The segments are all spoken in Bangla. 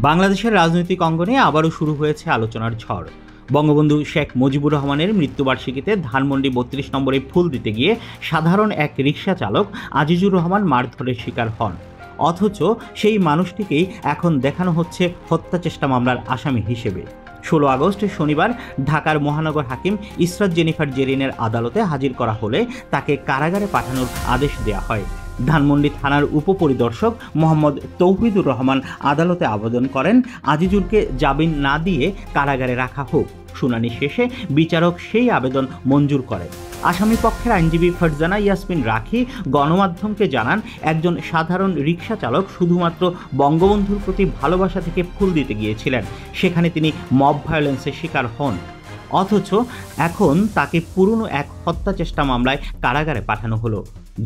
বাংলাদেশের রাজনৈতিক অঙ্গনে আবারও শুরু হয়েছে আলোচনার ঝড়। বঙ্গবন্ধু শেখ মুজিবুর রহমানের মৃত্যুবার্ষিকীতে ধানমন্ডি ৩২ নম্বরে ফুল দিতে গিয়ে সাধারণ এক রিকশা চালক আজিজুর রহমান মারধরের শিকার হন। অথচ সেই মানুষটিকেই এখন দেখানো হচ্ছে হত্যাচেষ্টা মামলার আসামি হিসেবে। ১৬ আগস্ট শনিবার ঢাকার মহানগর হাকিম ইসরাত জেনিফার জেরিনের আদালতে হাজির করা হলে তাকে কারাগারে পাঠানোর আদেশ দেওয়া হয়। ধানমন্ডি থানার উপপরিদর্শক মোহাম্মদ তৌহিদুর রহমান আদালতে আবেদন করেন আজিজুরকে জামিন না দিয়ে কারাগারে রাখা হোক। শুনানি শেষে বিচারক সেই আবেদন মঞ্জুর করেন। আসামি পক্ষের আইনজীবী ফারজানা ইয়াসমিন রাখি গণমাধ্যমকে জানান, একজন সাধারণ রিকশা চালক শুধুমাত্র বঙ্গবন্ধুর প্রতি ভালোবাসা থেকে ফুল দিতে গিয়েছিলেন, সেখানে তিনি মব ভায়োলেন্সের শিকার হন। অথচ এখন তাকে পুরনো এক হত্যাচেষ্টা মামলায় কারাগারে পাঠানো হলো।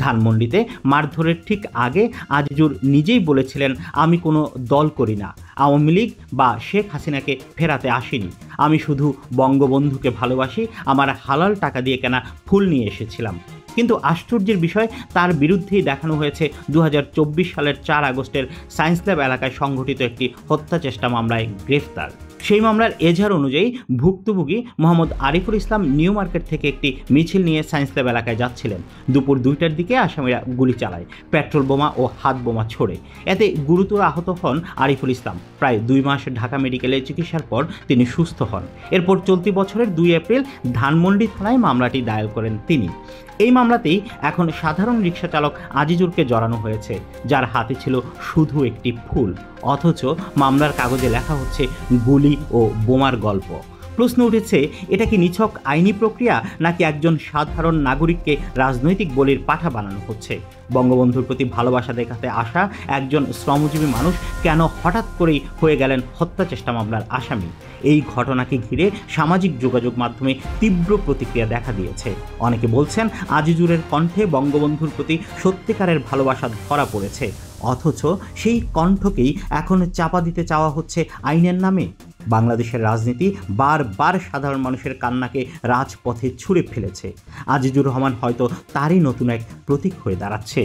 ধানমন্ডিতে মারধরের ঠিক আগে আজিজুর নিজেই বলেছিলেন, আমি কোনো দল করি না, আওয়ামী লীগ বা শেখ হাসিনাকে ফেরাতে আসিনি, আমি শুধু বঙ্গবন্ধুকে ভালোবাসি, আমার হালাল টাকা দিয়ে কেনা ফুল নিয়ে এসেছিলাম। কিন্তু আশ্চর্যের বিষয়, তার বিরুদ্ধেই দেখানো হয়েছে ২০২৪ সালের ৪ আগস্টের সায়েন্স ল্যাব এলাকায় সংঘটিত একটি হত্যাচেষ্টা মামলায় গ্রেফতার। সেই মামলার এজাহার অনুযায়ী ভুক্তভোগী মোহাম্মদ আরিফুল ইসলাম নিউ মার্কেট থেকে একটি মিছিল নিয়ে সায়েন্স ল্যাব এলাকায় যাচ্ছিলেন। দুপুর ২টার দিকে আসামিরা গুলি চালায়, পেট্রোল বোমা ও হাত বোমা ছোড়ে। এতে গুরুতর আহত হন আরিফুল ইসলাম। প্রায় ২ মাস ঢাকা মেডিকেলে চিকিৎসার পর তিনি সুস্থ হন। এরপর চলতি বছরের ২ এপ্রিল ধানমন্ডি থানায় মামলাটি দায়ের করেন তিনি। এই মামলাতেই এখন সাধারণ রিকশা চালক আজিজুরকে জড়ানো হয়েছে, যার হাতে ছিল শুধু একটি ফুল। অথচ মামলার কাগজে লেখা হচ্ছে গুলি ও বোমার গল্প। প্রশ্ন উঠেছে, এটা কি নিছক আইনি প্রক্রিয়া, নাকি একজন সাধারণ নাগরিককে রাজনৈতিক বলির পাঠা বানানো হচ্ছে? বঙ্গবন্ধুর প্রতি ভালোবাসা দেখাতে আসা একজন শ্রমজীবী মানুষ কেন হঠাৎ করেই হয়ে গেলেন হত্যাচেষ্টা মামলার আসামি? এই ঘটনাকে ঘিরে সামাজিক যোগাযোগ মাধ্যমে তীব্র প্রতিক্রিয়া দেখা দিয়েছে। অনেকে বলছেন, আজিজুরের কণ্ঠে বঙ্গবন্ধুর প্রতি সত্যিকারের ভালোবাসা ধরা পড়েছে, অথচ সেই কণ্ঠকেই এখন চাপা দিতে চাওয়া হচ্ছে আইনের নামে। বাংলাদেশের রাজনীতি বারবার সাধারণ মানুষের কান্নাকে রাজপথে ছুঁড়ে ফেলেছে। আজিজুর রহমান হয়তো তারই নতুন এক প্রতীক হয়ে দাঁড়াচ্ছে।